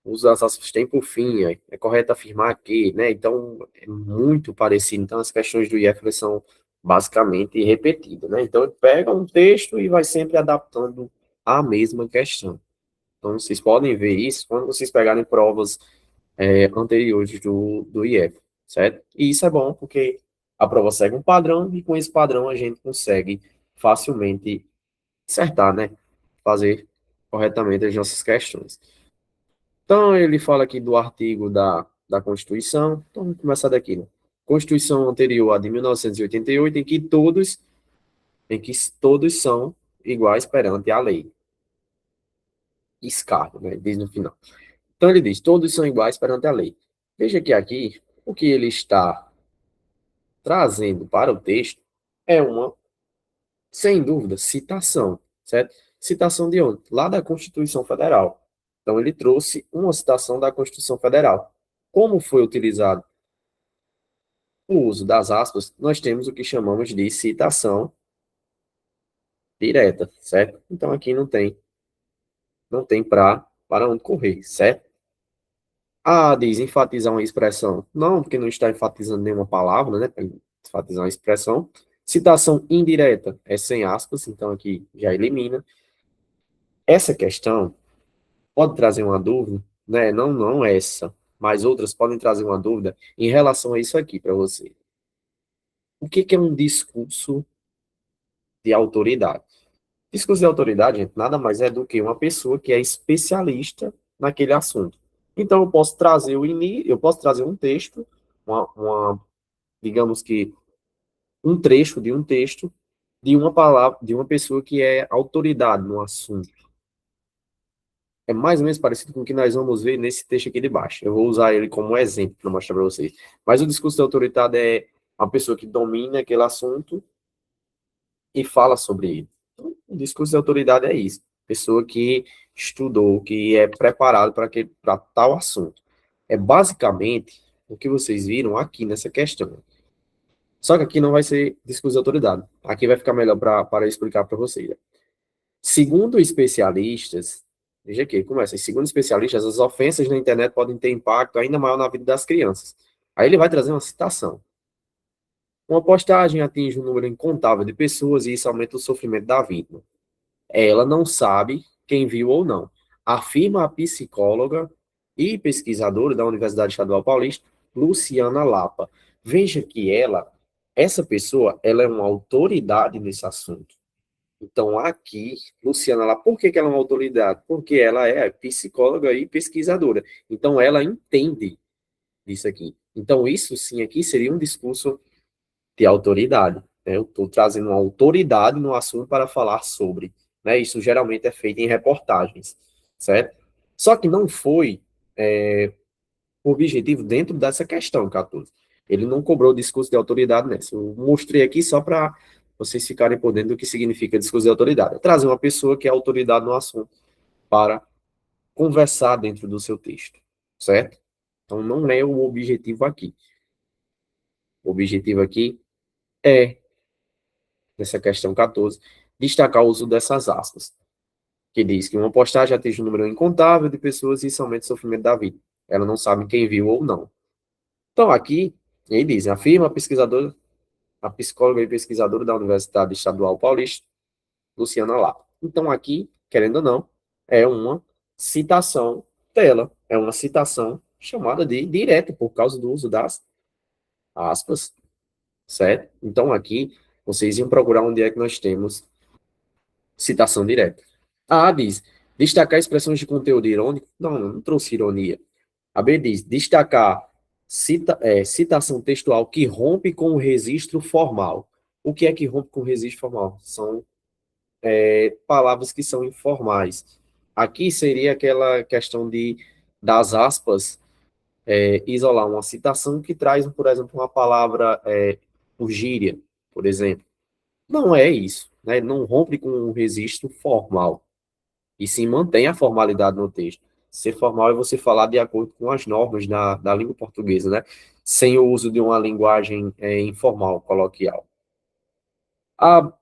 O uso das aspas tem por fim, é correto afirmar que, né? Então, é muito parecido. Então, as questões do IF elas são basicamente repetidas, né? Então, ele pega um texto e vai sempre adaptando a mesma questão. Então, vocês podem ver isso quando vocês pegarem provas anteriores do IF, certo? E isso é bom porque a prova segue um padrão e com esse padrão a gente consegue facilmente acertar, né? Fazer corretamente as nossas questões. Então, ele fala aqui do artigo da Constituição. Então, vamos começar daqui, né? Constituição anterior à de 1988, em que todos são iguais perante a lei. Escárnio, né? Diz no final. Então, ele diz, todos são iguais perante a lei. Veja que aqui, o que ele está trazendo para o texto é uma, sem dúvida, citação, certo? Citação de onde? Lá da Constituição Federal. Então, ele trouxe uma citação da Constituição Federal. Como foi utilizado o uso das aspas? Nós temos o que chamamos de citação direta, certo? Então, aqui não tem para onde correr, certo? Ah, diz enfatizar uma expressão. Não, porque não está enfatizando nenhuma palavra, né? Para enfatizar uma expressão. Citação indireta é sem aspas, então aqui já elimina. Essa questão pode trazer uma dúvida, né? Não essa, mas outras podem trazer uma dúvida em relação a isso aqui para você. O que é um discurso de autoridade? Discurso de autoridade, gente, nada mais é do que uma pessoa que é especialista naquele assunto. Então, eu posso trazer um texto, digamos que um trecho de um texto de uma palavra, de uma pessoa que é autoridade no assunto. É mais ou menos parecido com o que nós vamos ver nesse texto aqui de baixo. Eu vou usar ele como exemplo para mostrar para vocês. Mas o discurso de autoridade é uma pessoa que domina aquele assunto e fala sobre ele. Então, o discurso de autoridade é isso. Pessoa que estudou, que é preparado para tal assunto. É basicamente o que vocês viram aqui nessa questão. Só que aqui não vai ser discurso de autoridade. Aqui vai ficar melhor para explicar para vocês. Segundo especialistas, veja aqui, começa. Segundo especialistas, as ofensas na internet podem ter impacto ainda maior na vida das crianças. Aí ele vai trazer uma citação. Uma postagem atinge um número incontável de pessoas e isso aumenta o sofrimento da vítima. Ela não sabe quem viu ou não, afirma a psicóloga e pesquisadora da Universidade Estadual Paulista, Luciana Lapa. Veja que essa pessoa, ela é uma autoridade nesse assunto. Então, aqui, Luciana Lapa, por que ela é uma autoridade? Porque ela é psicóloga e pesquisadora. Então, ela entende disso aqui. Então, isso sim aqui seria um discurso de autoridade, né? Eu estou trazendo uma autoridade no assunto para falar sobre, né? Isso geralmente é feito em reportagens, certo? Só que não foi o objetivo dentro dessa questão, 14. Ele não cobrou discurso de autoridade nessa. Eu mostrei aqui só para vocês ficarem por dentro do que significa discurso de autoridade. É trazer uma pessoa que é autoridade no assunto para conversar dentro do seu texto, certo? Então, não é o objetivo aqui. O objetivo aqui é nessa questão 14, destacar o uso dessas aspas, que diz que uma postagem atinge um número incontável de pessoas e isso aumenta o sofrimento da vida. Ela não sabe quem viu ou não. Então, aqui, ele diz, afirma a psicóloga e pesquisadora da Universidade Estadual Paulista, Luciana Lapa. Então, aqui, querendo ou não, é uma citação dela, é uma citação chamada de direta, por causa do uso das aspas, certo? Então, aqui, vocês iam procurar onde é que nós temos citação direta. A diz, destacar expressões de conteúdo irônico. Não trouxe ironia. A B diz, destacar citação textual que rompe com o registro formal. O que é que rompe com o registro formal? São palavras que são informais. Aqui seria aquela questão das aspas isolar uma citação que traz, por exemplo, uma palavra por gíria, por exemplo. Não é isso, né? Não rompe com um registro formal, e sim mantém a formalidade no texto. Ser formal é você falar de acordo com as normas da língua portuguesa, né? Sem o uso de uma linguagem informal, coloquial. A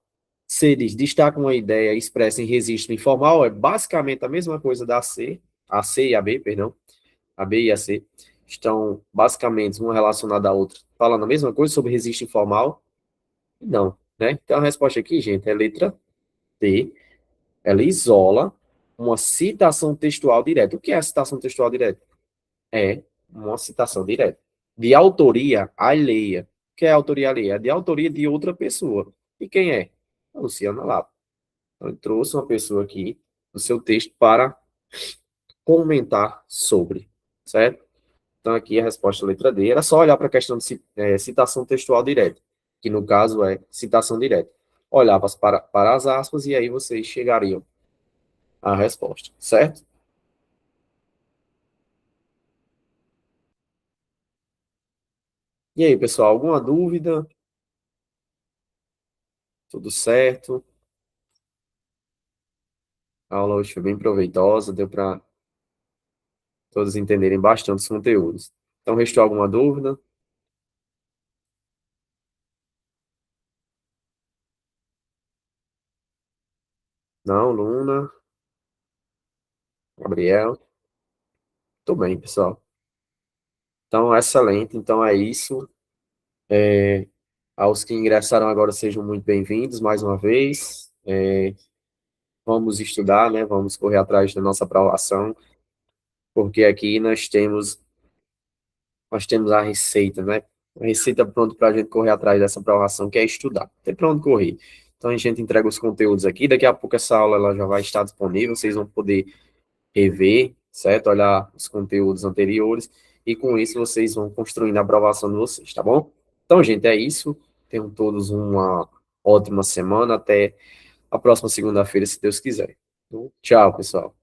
C diz, destaca uma ideia expressa em registro informal, é basicamente a mesma coisa da C, a C e a B, perdão, a B e a C, estão basicamente uma relacionada à outra, falando a mesma coisa sobre registro informal? Não, né? Então a resposta aqui, gente, é letra D, ela isola uma citação textual direta. O que é a citação textual direta? É uma citação direta. De autoria alheia. O que é autoria alheia? É de autoria de outra pessoa. E quem é? A Luciana Lapa. Então, ele trouxe uma pessoa aqui no seu texto para comentar sobre, certo? Então, aqui a resposta é a letra D. Era só olhar para a questão de citação textual direta, que no caso é citação direta. Olhava para as aspas e aí vocês chegariam à resposta, certo? E aí, pessoal, alguma dúvida? Tudo certo? A aula hoje foi bem proveitosa, deu para todos entenderem bastante os conteúdos. Então, restou alguma dúvida? Não, Luna, Gabriel? Tudo bem, pessoal. Então, excelente. Então, é isso. Aos que ingressaram agora, sejam muito bem-vindos mais uma vez. Vamos estudar, né? Vamos correr atrás da nossa aprovação, porque aqui nós temos a receita, né? A receita pronta para a gente correr atrás dessa aprovação, que é estudar. Tem para onde correr. Então a gente entrega os conteúdos aqui. Daqui a pouco essa aula ela já vai estar disponível. Vocês vão poder rever, certo? Olhar os conteúdos anteriores. E com isso vocês vão construindo a aprovação de vocês, tá bom? Então, gente, é isso. Tenham todos uma ótima semana. Até a próxima segunda-feira, se Deus quiser. Então, tchau, pessoal.